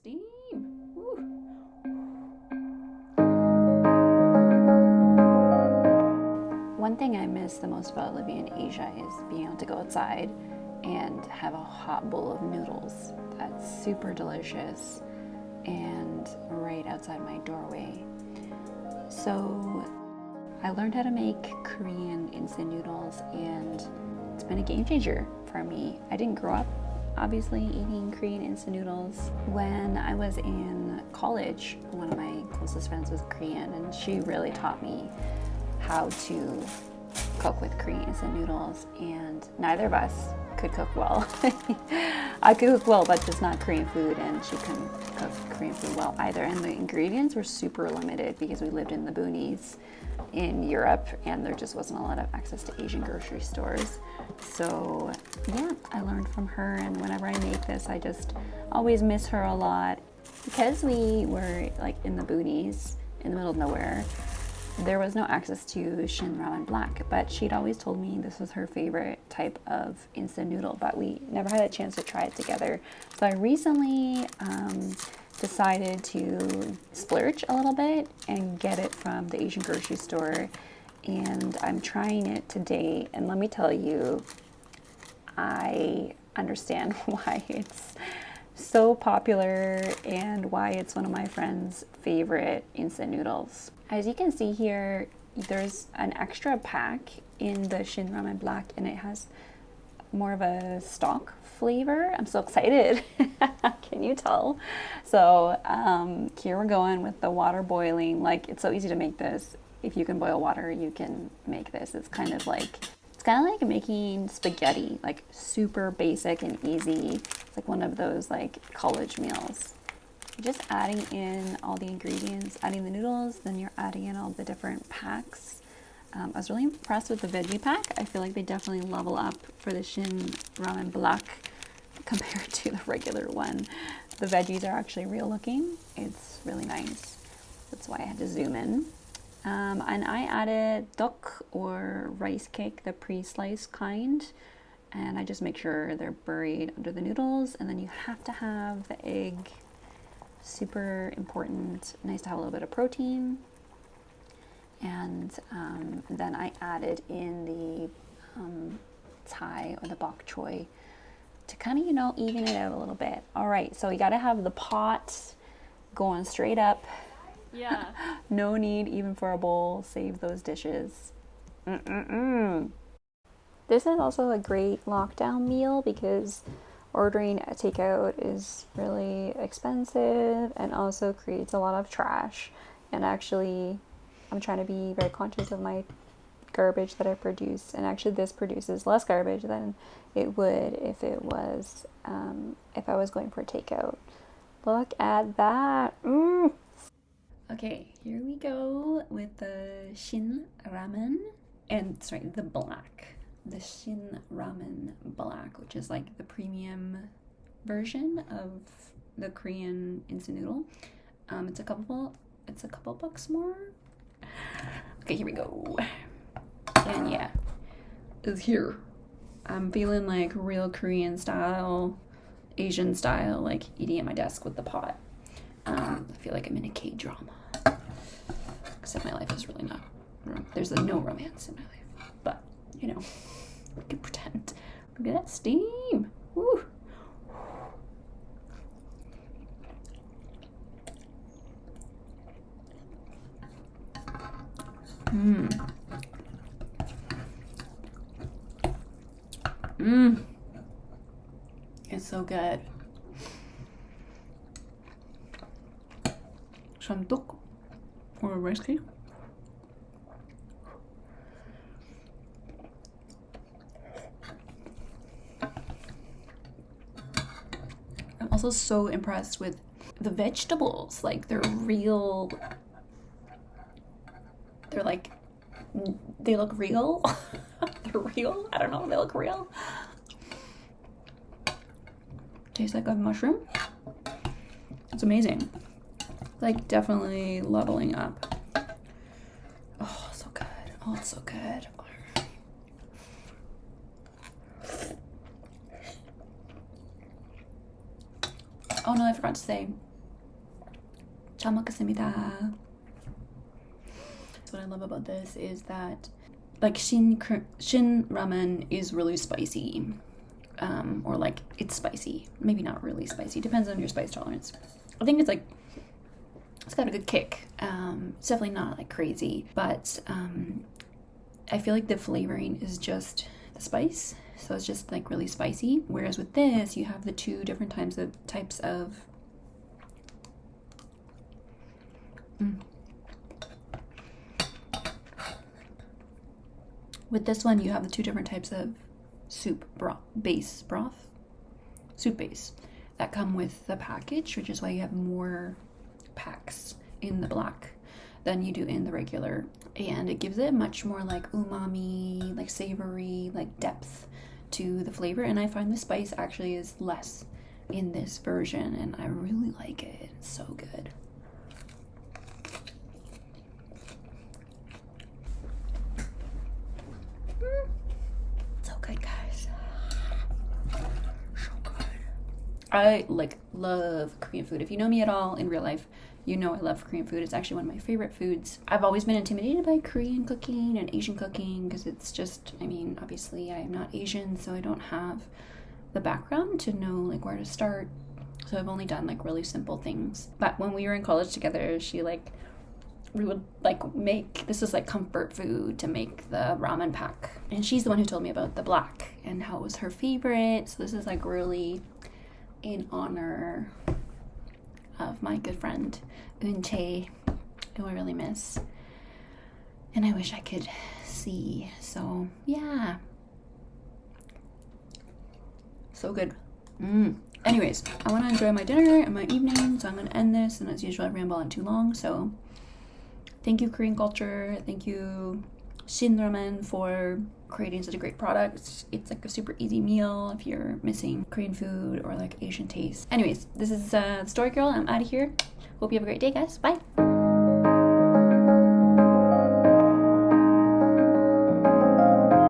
steam. Woo. One thing I miss the most about living in Asia is being able to go outside and have a hot bowl of noodles that's super delicious and right outside my doorway. So I learned how to make Korean instant noodles and it's been a game changer for me. I didn't grow up obviously eating Korean instant noodles. When I was in college, one of my closest friends was Korean and she really taught me how to cook with Korean instant noodles, and neither of us could cook well. I could cook well, but just not Korean food, and she couldn't cook Korean food well either. And the ingredients were super limited because we lived in the boonies in Europe and there just wasn't a lot of access to Asian grocery stores. So yeah, I learned from her, and whenever I make this, I just always miss her a lot. Because we were like in the boonies, in the middle of nowhere, there was no access to Shin Ramen Black, but she'd always told me this was her favorite type of instant noodle, but we never had a chance to try it together. So I recently decided to splurge a little bit and get it from the Asian grocery store, and I'm trying it today, and let me tell you, I understand why it's so popular and why it's one of my friends' favorite instant noodles. As you can see here, there's an extra pack in the Shin Ramen Black and it has more of a stock flavor. I'm so excited. Can you tell? So here we're going with the water boiling. Like, it's so easy to make this. If you can boil water, you can make this. It's kind of like making spaghetti, like super basic and easy. It's like one of those like college meals. You're just adding in all the ingredients, adding the noodles, then you're adding in all the different packs. I was really impressed with the veggie pack. I feel like they definitely level up for the Shin Ramen Black compared to the regular one. The veggies are actually real looking. It's really nice. That's why I had to zoom in. And I added dok or rice cake, the pre-sliced kind. And I just make sure they're buried under the noodles. And then you have to have the egg. Super important. Nice to have a little bit of protein. And then I added in the Thai or the bok choy to kind of, even it out a little bit. All right, so you got to have the pot going straight up. Yeah. No need even for a bowl. Save those dishes. This is also a great lockdown meal because ordering a takeout is really expensive and also creates a lot of trash. And actually, I'm trying to be very conscious of my garbage that I produce. And actually, this produces less garbage than it would if it was, if I was going for takeout. Look at that. Okay, here we go with the Shin Ramen, and sorry, the black. The Shin Ramen Black, which is like the premium version of the Korean instant noodle. It's a couple bucks more. Okay, here we go. And yeah, it's here. I'm feeling like real Korean style, Asian style, like eating at my desk with the pot. I feel like I'm in a K-drama. Except my life is really not, there's no romance in my life. But, we can pretend. Look at that steam. Woo. It's so good. Shantok or a rice cake. I'm also so impressed with the vegetables. Like, they're real. They're like, they look real. They're real. I don't know. They look real. Tastes like a mushroom. It's amazing. Like, definitely leveling up. Oh, so good. Oh, it's so good. Oh no, I forgot to say, 잘 먹겠습니다. What I love about this is that like Shin Ramen is really spicy. Or like it's spicy. Maybe not really spicy. Depends on your spice tolerance. I think it's like it's got a good kick. It's definitely not like crazy, but I feel like the flavoring is just the spice. So it's just like really spicy. Whereas with this, you have the two different types of With this one, you have the two different types of soup base that come with the package, which is why you have more packs in the black than you do in the regular, and it gives it much more like umami, like savory, like depth to the flavor. And I find the spice actually is less in this version, and I really like it. It's so good. So good, guys. So good. I like love Korean food. If you know me at all in real life, you know I love Korean food. It's actually one of my favorite foods. I've always been intimidated by Korean cooking and Asian cooking because it's just, I mean, obviously I am not Asian, so I don't have the background to know like where to start. So I've only done like really simple things. But when we were in college together, we would like make, this is like comfort food to make the ramen pack. And she's the one who told me about the black and how it was her favorite. So this is like really in honor of my good friend Eun-chae, who I really miss. And I wish I could see. So yeah. So good. Anyways, I want to enjoy my dinner and my evening, so I'm going to end this. And as usual, I ramble on too long. So thank you, Korean culture. Thank you, Shin Ramen, for creating such a great product. It's like a super easy meal if you're missing Korean food or like Asian taste. Anyways, this is Story Girl. I'm out of here. Hope you have a great day, guys. Bye.